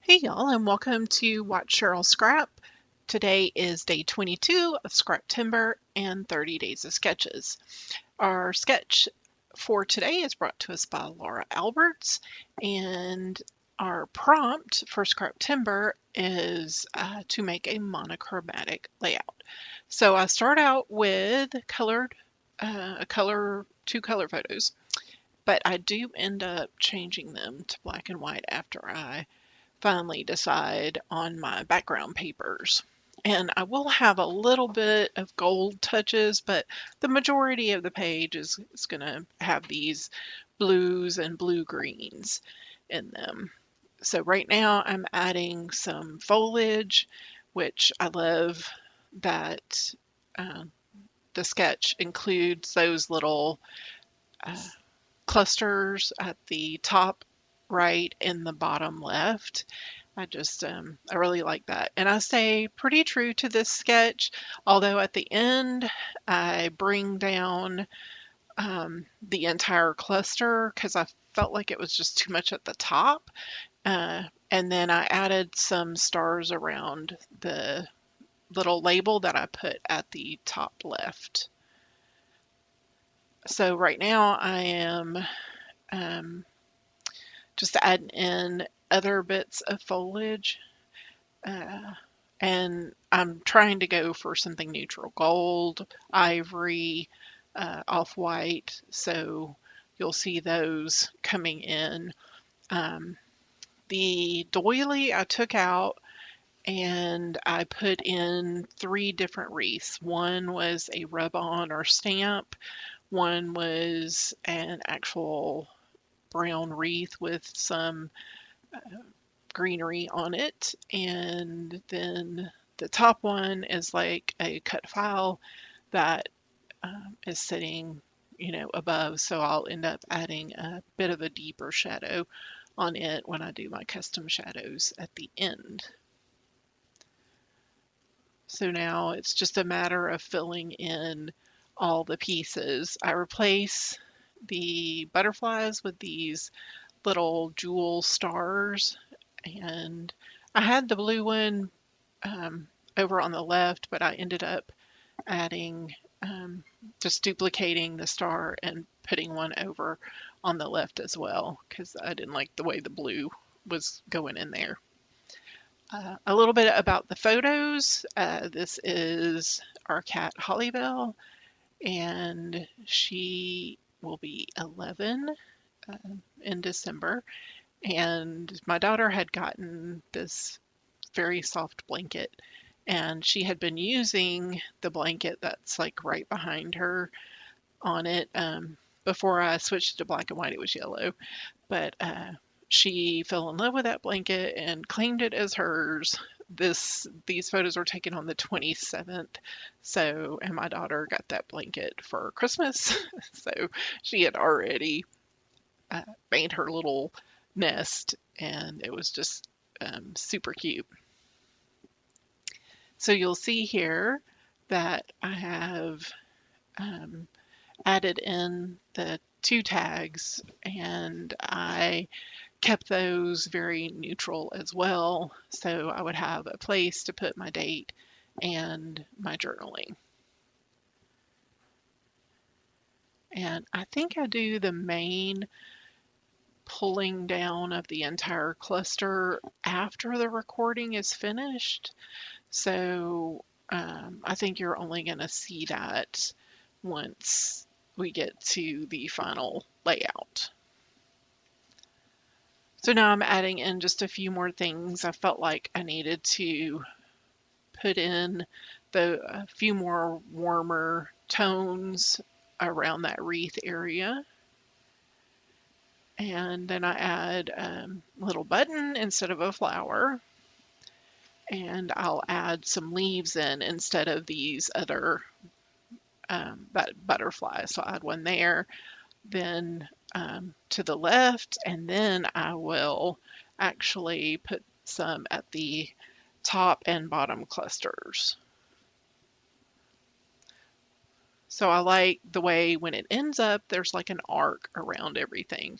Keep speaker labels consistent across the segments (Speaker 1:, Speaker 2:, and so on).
Speaker 1: Hey y'all, and welcome to Watch Cheryl Scrap. Today is day 22 of Scraptember and 30 days of sketches. Our sketch for today is brought to us by Laura Alberts, and our prompt for Scraptember is to make a monochromatic layout. So I start out with two color photos, but I do end up changing them to black and white after I finally decide on my background papers. And I will have a little bit of gold touches, but the majority of the page is going to have these blues and blue-greens in them. So right now I'm adding some foliage, which I love that the sketch includes those little clusters at the top right and the bottom left. I really like that. And I stay pretty true to this sketch, although at the end I bring down the entire cluster because I felt like it was just too much at the top. And then I added some stars around the little label that I put at the top left. So right now I am just adding in other bits of foliage, and I'm trying to go for something neutral, gold, ivory, off-white, so you'll see those coming in. The doily I took out and I put in 3 different wreaths. One was a rub-on or stamp, one was an actual brown wreath with some greenery on it, and then the top one is like a cut file that is sitting, above, so I'll end up adding a bit of a deeper shadow on it when I do my custom shadows at the end. So now it's just a matter of filling in all the pieces. I replace the butterflies with these little jewel stars, and I had the blue one over on the left, but I ended up adding, just duplicating the star and putting one over on the left as well because I didn't like the way the blue was going in there. A little bit about the photos. This is our cat Hollybell, and she will be 11 in December. And my daughter had gotten this very soft blanket, and she had been using the blanket that's like right behind her on it. Before I switched to black and white, it was yellow, but she fell in love with that blanket and claimed it as hers. These photos were taken on the 27th, and my daughter got that blanket for Christmas, so she had already made her little nest, and it was just super cute. So you'll see here that I have added in the 2 tags, and I kept those very neutral as well, so I would have a place to put my date and my journaling. And I think I do the main pulling down of the entire cluster after the recording is finished, so I think you're only going to see that once we get to the final layout. So now I'm adding in just a few more things. I felt like I needed to put in a few more warmer tones around that wreath area. And then I add a little button instead of a flower. And I'll add some leaves in instead of these other that butterfly. So I'll add one there, then to the left, and then I will actually put some at the top and bottom clusters. So I like the way when it ends up, there's like an arc around everything.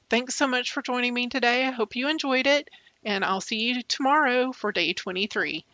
Speaker 1: Thanks so much for joining me today. I hope you enjoyed it, and I'll see you tomorrow for day 23.